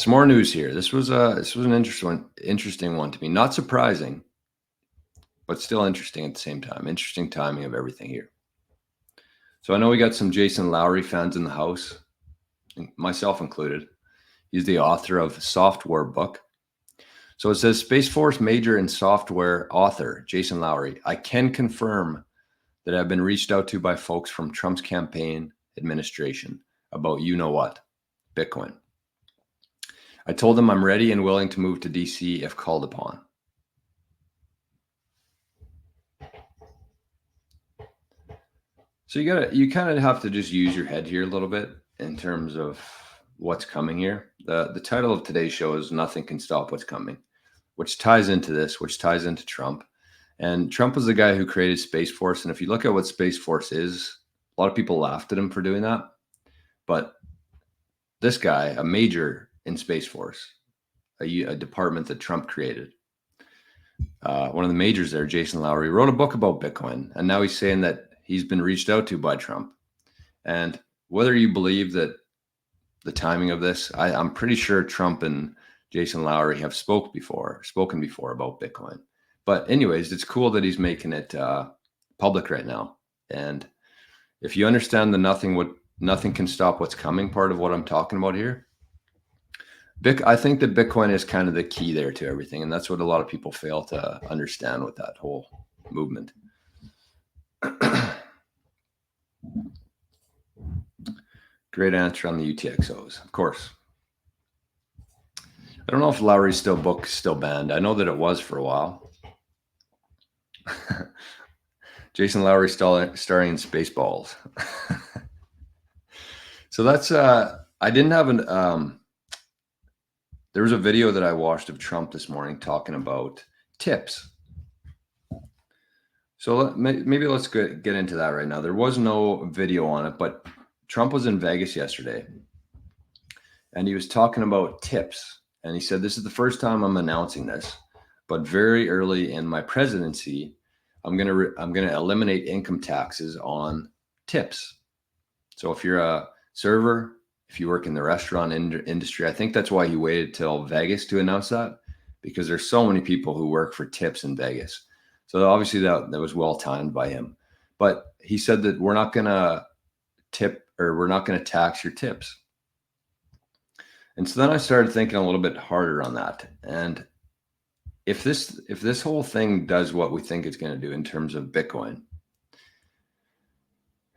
Some more news here. This was an interesting one to me. Not surprising, but still interesting at the same time. Interesting timing of everything here. So I know we got some Jason Lowry fans in the house, myself included. He's the author of Software Book. So it says Space Force Major in Software author Jason Lowry. I can confirm that I've been reached out to by folks from Trump's campaign administration about you know what, Bitcoin. I told them I'm ready and willing to move to DC if called upon. So you kind of have to just use your head here a little bit in terms of what's coming here. The title of today's show is Nothing Can Stop What's Coming, which ties into this, which ties into Trump. And Trump was the guy who created Space Force. And if you look at what Space Force is, a lot of people laughed at him for doing that. But this guy, a major in Space Force, a department that Trump created, one of the majors there, Jason Lowry, wrote a book about Bitcoin. And now he's saying that he's been reached out to by Trump. And whether you believe that the timing of this, I'm pretty sure Trump and Jason Lowry have spoken before about Bitcoin. But anyways, it's cool that he's making it public right now. And if you understand the nothing can stop what's coming part of what I'm talking about here, I think that Bitcoin is kind of the key there to everything. And that's what a lot of people fail to understand with that whole movement. Great answer on the UTXOs, of course. I don't know if Lowry's book is still banned. I know that it was for a while. Jason Lowry starring in Spaceballs. So that's I didn't have an there was a video that I watched of Trump this morning talking about tips. So maybe let's get into that right now. There was no video on it, but Trump was in Vegas yesterday and he was talking about tips. And he said, this is the first time I'm announcing this, but very early in my presidency, I'm going to eliminate income taxes on tips. So if you're a server, if you work in the restaurant industry, I think that's why he waited till Vegas to announce that, because there's so many people who work for tips in Vegas. So obviously that was well timed by him. But he said that we're not going to we're not going to tax your tips. And so then I started thinking a little bit harder on that. And if this whole thing does what we think it's going to do in terms of Bitcoin,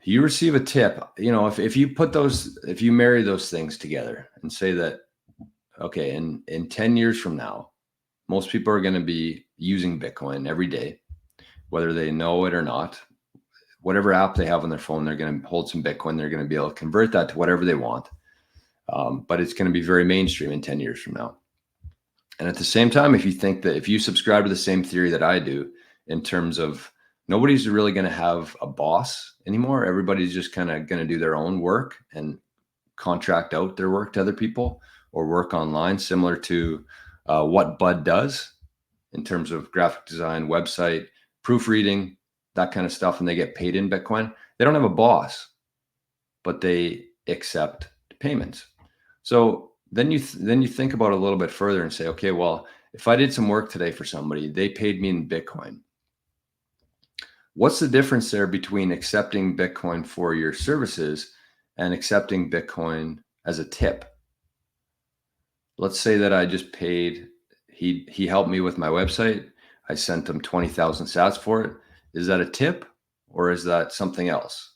you receive a tip, if you marry those things together and say that, okay, in 10 years from now, most people are going to be using Bitcoin every day, whether they know it or not. Whatever app they have on their phone, they're going to hold some Bitcoin. They're going to be able to convert that to whatever they want. But it's going to be very mainstream in 10 years from now. And at the same time, if you subscribe to the same theory that I do, in terms of nobody's really going to have a boss anymore. Everybody's just kind of going to do their own work and contract out their work to other people or work online, similar to what Bud does in terms of graphic design, website, proofreading, that kind of stuff. And they get paid in Bitcoin. They don't have a boss, but they accept payments. So then you think about it a little bit further and say, okay, well, if I did some work today for somebody, they paid me in Bitcoin. What's the difference there between accepting Bitcoin for your services and accepting Bitcoin as a tip? Let's say that I just paid, he helped me with my website. I sent him 20,000 sats for it. Is that a tip or is that something else?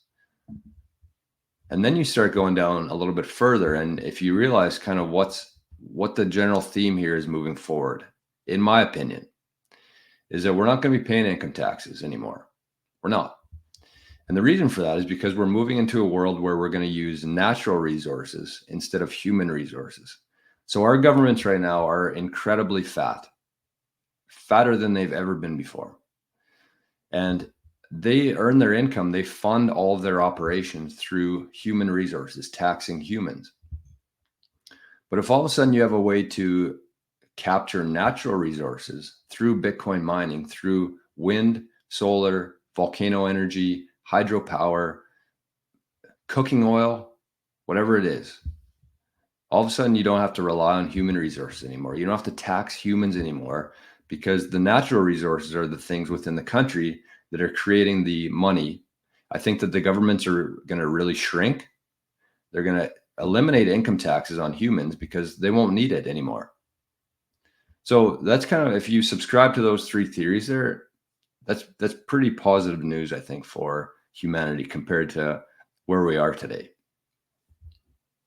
And then you start going down a little bit further. And if you realize kind of what the general theme here is moving forward, in my opinion, is that we're not going to be paying income taxes anymore. We're not. And the reason for that is because we're moving into a world where we're going to use natural resources instead of human resources. So our governments right now are incredibly fatter than they've ever been before. And they earn their income. They fund all of their operations through human resources, taxing humans. But if all of a sudden you have a way to capture natural resources through Bitcoin mining, through wind, solar, volcano energy, hydropower, cooking oil, whatever it is, all of a sudden you don't have to rely on human resources anymore. You don't have to tax humans anymore, because the natural resources are the things within the country that are creating the money. I think that the governments are going to really shrink. They're going to eliminate income taxes on humans because they won't need it anymore. So that's kind of, if you subscribe to those three theories there, that's pretty positive news, I think, for humanity compared to where we are today.